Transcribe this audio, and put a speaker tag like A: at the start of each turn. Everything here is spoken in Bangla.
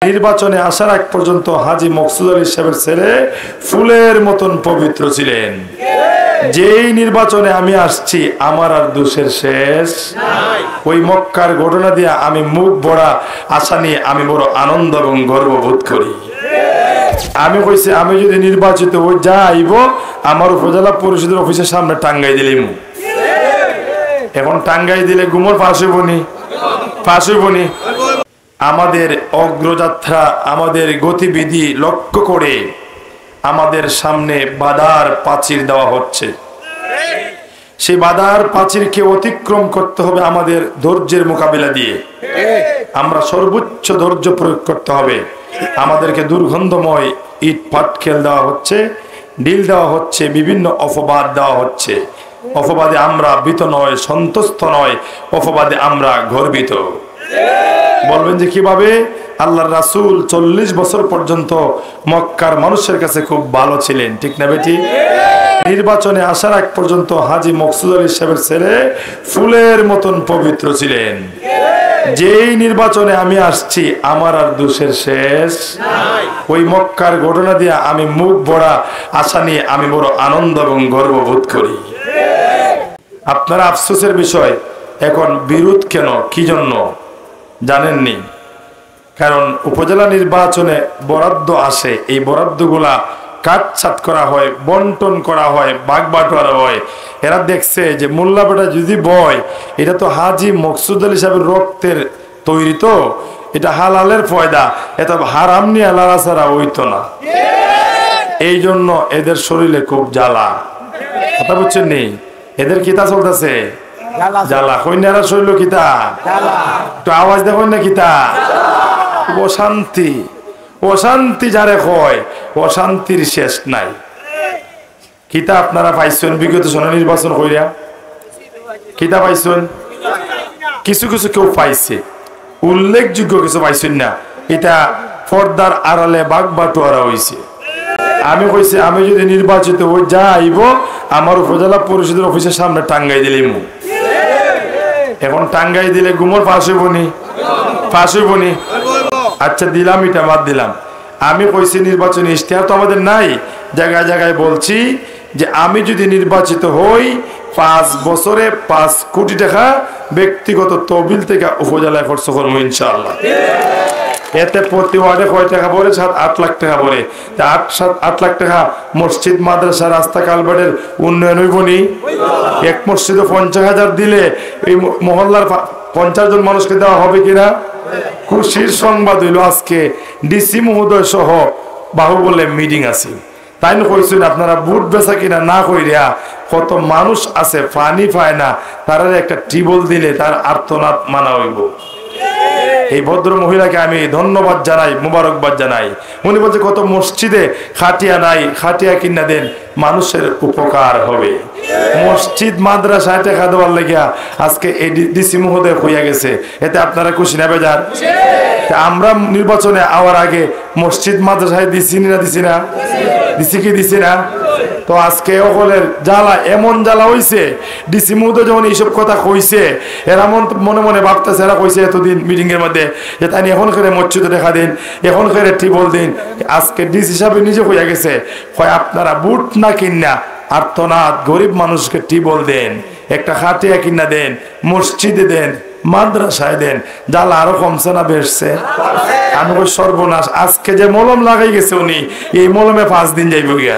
A: নির্বাচনে আসার আগ পর্যন্ত হাজী মকসুদ আলী সাহেবের ছেলে ফুলের মতন পবিত্র ছিলেন। যেই নির্বাচনে আমি আসছি আমার আর দোষের শেষ নাই। ওই মক্কার ঘটনা দিয়ে আমি মুখ ভরা আশা নিয়ে আমি বড় আনন্দ এবং গর্ববোধ করি। আমি কইছি আমি যদি নির্বাচিত হই যা আইব আমার উপজেলা পরিষদের অফিসের সামনে টাঙ্গাই দিলিম। এখন টাঙ্গাই দিলে গুমর পাশ হইবনি। আমাদের অগ্রযাত্রা আমাদের গতিবিধি লক্ষ্য করে আমাদের সামনে বাধার প্রাচীর দেওয়া হচ্ছে। সেই বাধার প্রাচীরকে অতিক্রম করতে হবে আমাদের ধৈর্যের মোকাবিলা দিয়ে। আমরা সর্বোচ্চ ধৈর্য প্রয়োগ করতে হবে। আমাদেরকে দুর্গন্ধময় ইট পাটকেল দেওয়া হচ্ছে, ঢিল দেওয়া হচ্ছে, বিভিন্ন অপবাদ দেওয়া হচ্ছে। অপবাদে আমরা ভীত নয়, সন্তুষ্ট নয়, অপবাদে আমরা গর্বিত। বলবেন যে কিভাবে? আল্লাহর রাসূল 40 বছর পর্যন্ত মক্কার মানুষের কাছে খুব ভালো ছিলেন, ঠিক না বেটি? নির্বাচনে আসার আগ পর্যন্ত হাজী মকসুদ আলী সাহেবের ছেলে ফুলের মতন পবিত্র ছিলেন। যেই নির্বাচনে আমি আসছি আমার আর দোষের শেষ নাই। ওই মক্কার ঘটনা দিয়ে আমি মুখ ভরা আশা নিয়ে আমি বড় আনন্দ এবং গর্ববোধ করি। আপনারা আফসোসের বিষয়, এখন বিরোধ কেন, কি জন্য জানেননি? কারণ উপজেলা নির্বাচনে বরাদ্দ আসে, এই বরাদ্দগুলা কাটছাট করা হয়, বন্টন করা হয়, ভাগ-বাটোয়ারা হয়। এরা দেখছে যে মোল্লাবেটা যদি বয়, এটা তো হাজী মকসুদ আলী সাহেবের রক্তের তৈরি, তো এটা হালালের ফয়দা, এটা হারাম নিয়ে লালা ছাড়া হইতো না। এই জন্য এদের শরীরে খুব জ্বালা। কথা বুঝছেন নি? এদের কিতা চলতেছে জ্বালা। কন্যারা শরীর কিতা তো আওয়াজ দেখুন না কিতা অশান্তি। অশান্তি যারে হয় অশান্তির শেষ নাই। কিতা আপনারা পাইছেন বিগত সনে নির্বাচন কইরা? কিতা পাইছেন? কিছু কিছু কেউ পাইছে, উল্লেখযোগ্য কিছু পাইছেন না। এটা পর্দার আড়ালে ভাগ-বাটোয়ারা হইছে। আমি কইছি আমি যদি নির্বাচিত হই যা আইব আমার উপজেলা পরিষদের অফিসের সামনে টাঙ্গাই দিলিম। এখন টাঙ্গাই দিলে গুমর পাশ হইবনি। আচ্ছা দিলাম, এটা বাদ দিলাম। আমি কইছি নির্বাচনী ইশতেহার তো আমাদের নাই, জায়গায় জায়গায় বলছি যে আমি যদি নির্বাচিত হই 5 বছরে 5 কোটি টাকা ব্যক্তিগত তহবিল থেকে উপজেলায় খরচ করবো ইনশাআল্লাহ। এতে প্রতি ওয়ার্ডে কয় টাকা পড়ে? 7-8 লাখ টাকা পড়ে। 8 লাখ টাকা মসজিদ, মাদ্রাসা, রাস্তা, কালভার্টের উন্নয়ন হইবনি। এক মসজিদে 50,000 দিলে এই মহল্লার 50 জন মানুষকে দেওয়া হবে কিনা? খুশির সংবাদ হইল আজকে ডিসি মহোদয় সহ বাহুবলে মিটিং আছে। তাই না কইছেন আপনারা বুট বেচা কিনা না কইরা কত মানুষ আছে পানি পায় না, তারা একটা টিবল দিলে তার আর্তনাদ মানা হইব। এই ভদ্র মহিলাকে আমি ধন্যবাদ জানাই, মুবারকবাদ জানাই। উনি বলছে কত মসজিদে খাটিয়া নাই, খাটিয়া কিনা দেন, মানুষের উপকার হবে। মসজিদ, মাদ্রাসায় টাকা দেওয়ার লেগিয়া আজকে এই ডিসি মহোদয় হইয়া গেছে। এতে আপনারা খুশি না বেজার? আমরা নির্বাচনে আওয়ার আগে মসজিদ, মাদ্রাসায় দিছি না? তো আজকে সকলের জ্বালা, এমন জ্বালা হইছে, ডিসি মহোদয় যখন এইসব কথা কইছে এরা মনে মনে ভাবতেছে, এরা কইছে এতদিন মিটিং এর মধ্যে যে তাই এখন করে মসজিদে দেখা দিন, এখন করে টিবল দিন। আজকে ডিসি হিসাবে নিজে হইয়া গেছে, হয় আপনারা বুট না কিনা আর্তনাদ গরিব মানুষকে টিবল দেন, একটা খাটিয়া কিনা দেন, মসজিদে দেন, মাদ্রাসায় দেন, জ্বালা আরো কমছে না বেড়ছে? আমি সর্বনাশ, আজকে যে মলম লাগাই গেছে উনি, এই মলমে 5 দিন যাইব গিয়া।